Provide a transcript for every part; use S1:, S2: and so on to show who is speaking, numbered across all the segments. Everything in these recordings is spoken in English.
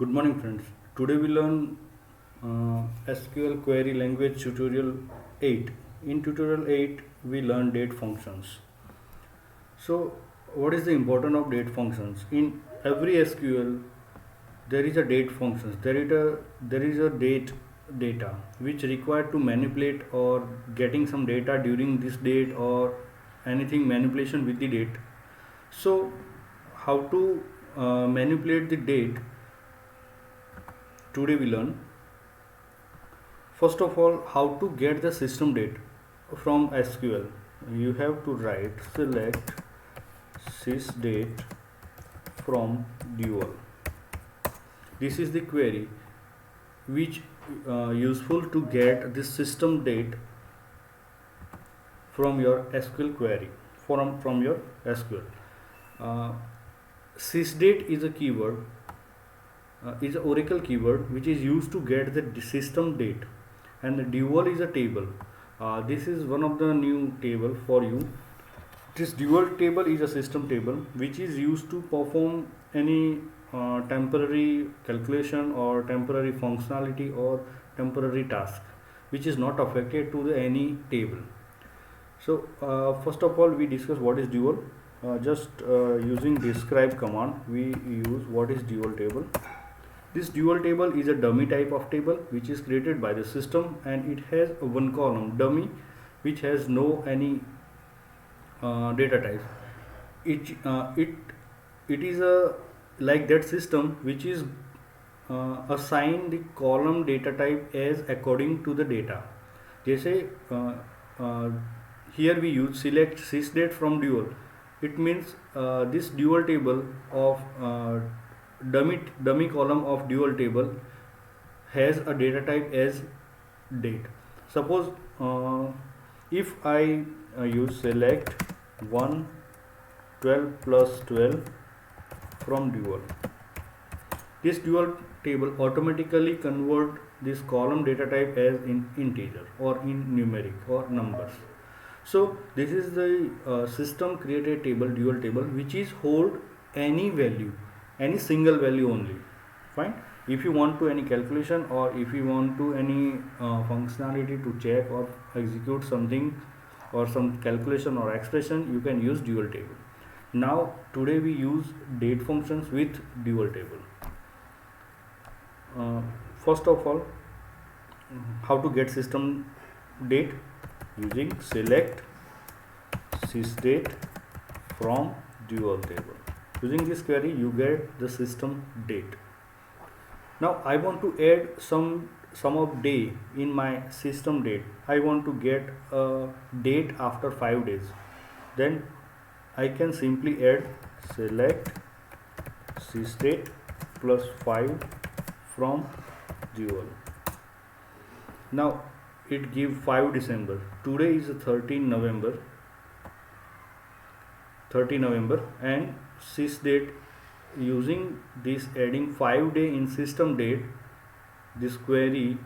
S1: Good morning, friends. Today we learn SQL query language tutorial 8. In tutorial 8, we learn date functions. So, what is the importance of date functions? In every SQL, there is a date functions. There is a date data which required to manipulate or getting some data during this date or anything manipulation with the date. So, how to manipulate the date? Today we learn. First of all, how to get the system date from SQL. You have to write select sysdate from dual. This is the query which useful to get the system date from your SQL query from your SQL. Uh, sysdate is a keyword, is an Oracle keyword which is used to get the system date, and the dual is a table. This is one of the new table for you. This dual table is a system table which is used to perform any temporary calculation or temporary functionality or temporary task which is not affected to any table. So first of all, we discuss what is dual. Just using describe command, we use what is dual table. This dual table is a dummy type of table which is created by the system, and it has a one column dummy which has no any data type. It is a like that system which is assign the column data type as according to the data. जैसे here we use select sysdate from dual. It means this dual table of dummy column of dual table has a data type as date. Suppose if I use select 1 12 plus 12 from dual, this dual table automatically convert this column data type as in integer or in numeric or numbers. So this is the system created table, dual table, which is hold any value, any single value only. Fine. If you want to any calculation or if you want to any functionality to check or execute something or some calculation or expression, you can use dual table. Now today we use date functions with dual table. First of all, how to get system date? Using select sysdate from dual table. Using this query, you get the system date. Now I want to add some of day in my system date. I want to get a date after 5 days. Then I can simply add select sysdate plus 5 from dual. Now it give 5 December. Today is 13 November, and sysdate, using this adding 5 day in system date, this query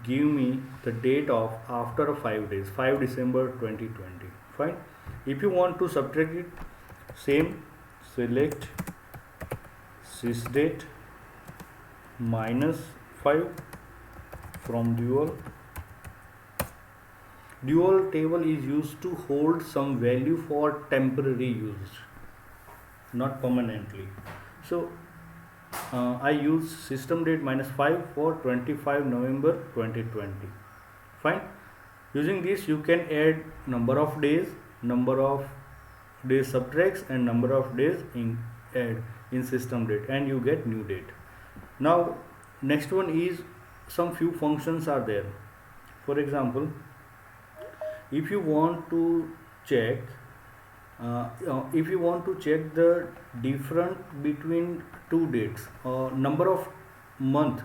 S1: give me the date of after 5 days, 5 December 2020. Fine. If you want to subtract it, same, select sysdate minus 5 from dual. Dual table is used to hold some value for temporary use, not permanently. So I use system date minus 5 for 25 November 2020. Fine. Using this, you can add number of days subtracts, and number of days add in system date, and you get new date. Now next one is some few functions are there. For example, if you want to check the difference between two dates or number of month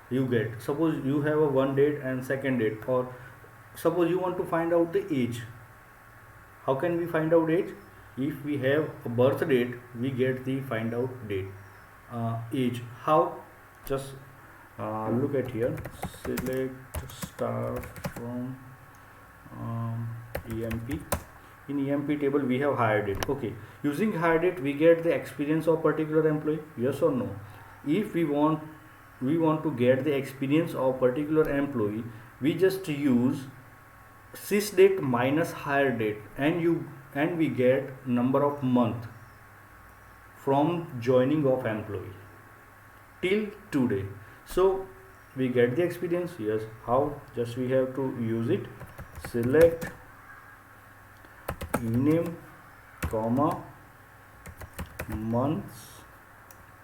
S1: you get. Suppose you have a one date and second date, or suppose you want to find out the age. How can we find out age? If we have a birth date, we get the find out date age. How? Just look at here, select star from EMP. In EMP table we have hire date. Okay, using hire date we get the experience of particular employee, yes or no? If we want we want to get the experience of particular employee, we just use sys date minus hire date, and we get number of month from joining of employee till today. So we get the experience. Yes, how? Just we have to use it. Select ename comma months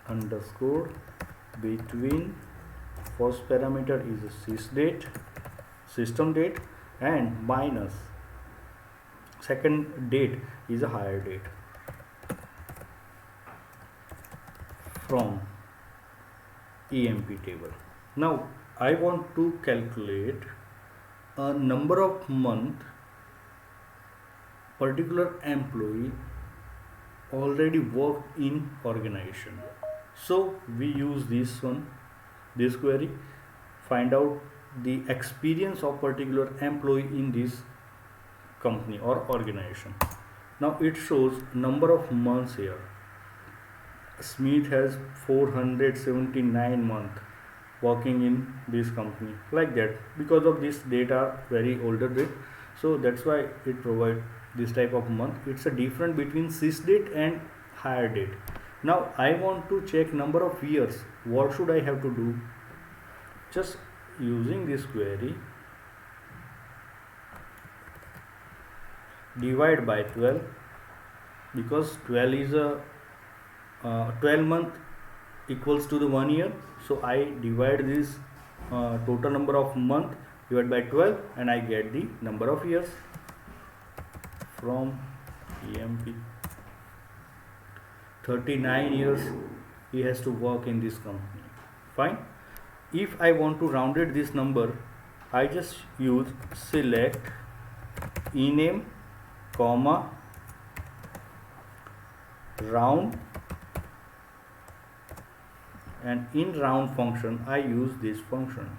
S1: underscore between, first parameter is sys date, system date, and minus second date is a hire date from EMP table. Now I want to calculate a number of month particular employee already worked in organization. So we use this query, find out the experience of particular employee in this company or organization. Now it shows number of months here. Smith has 479 months working in this company, like that. Because of this data very older date, so that's why it provides this type of month. It's a difference between sys date and hire date. Now I want to check number of years. What should I have to do? Just using this query, divide by 12, because 12 is a 12 month equals to the 1 year. So I divide this total number of month divided by 12, and I get the number of years from EMP. 39 years he has to work in this company. Fine. If I want to round it this number, I just use select ename comma round, and in round function I use this function.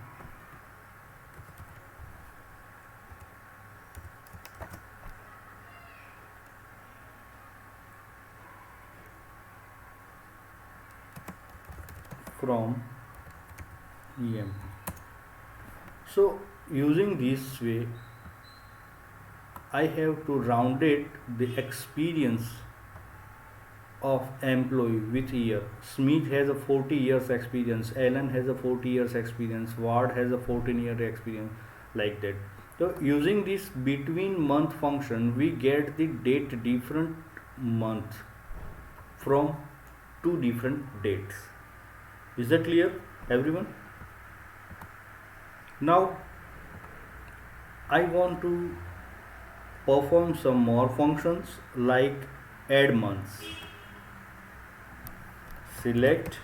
S1: From EMP. So using this way I have to round it the experience of employee with year. Smith has a 40 years experience, Allen has a 40 years experience, Ward has a 14-year experience, like that. So using this between month function we get the date different month from two different dates. Is that clear, everyone? Now I want to perform some more functions like add months. Select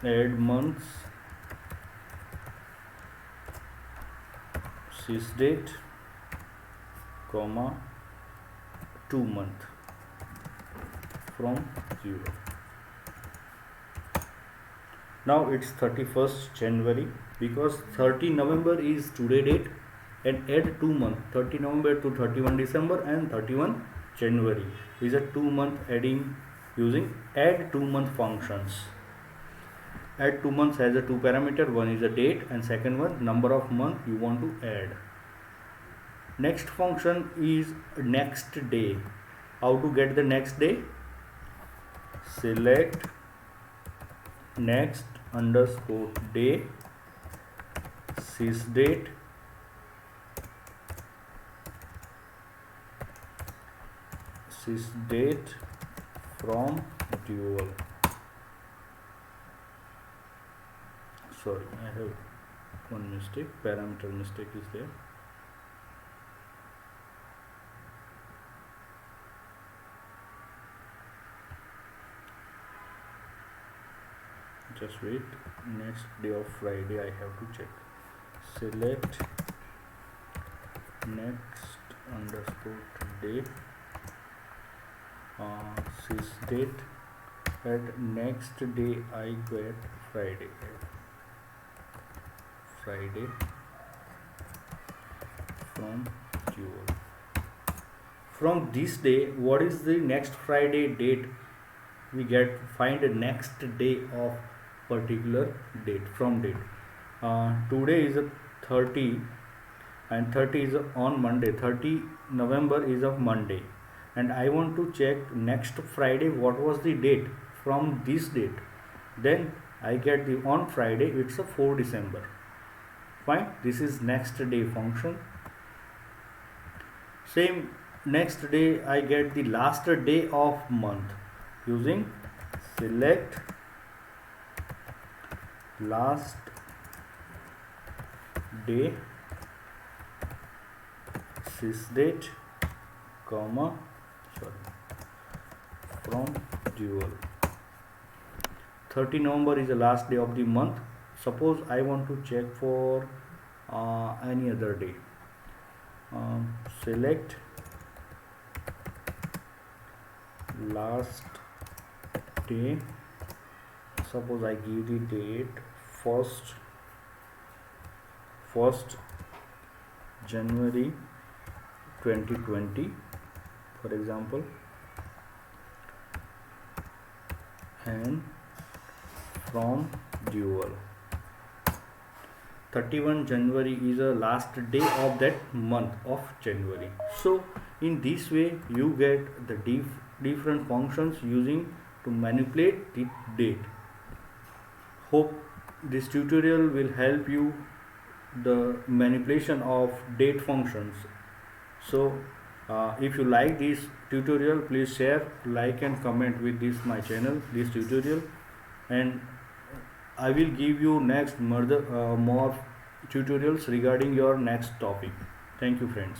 S1: add months, sys date comma 2 month from 0. Now it's 31st January, because 30 November is today date, and add 2 months, 30 November to 31 December and 31 January is a 2 month adding using add 2 month functions. Add 2 months has a 2 parameter, one is a date and second one number of month you want to add. Next function is next day. How to get the next day? Select next underscore day, sys date from dual. Sorry, I have one mistake, parameter mistake is there. Just wait. Next day of Friday I have to check. Select next underscore day, sys date, at next day I get Friday from dual. From this day, what is the next Friday date we get find the next day of particular date from date. Today is a 30 and 30 is on Monday. 30 November is of Monday, and I want to check next Friday what was the date from this date. Then I get the on Friday it's a 4 December. Fine, this is next day function. Same, next day I get the last day of month using select last day sysdate comma from dual. 30 November is the last day of the month. Suppose I want to check for any other day. Select last day. Suppose I give the date first January 2020, for example, and from dual. 31 January is the last day of that month of January. So in this way you get the different functions using to manipulate the date. Hope this tutorial will help you the manipulation of date functions. So if you like this tutorial, please share, like and comment with this my channel, this tutorial, and I will give you next more tutorials regarding your next topic. Thank you friends.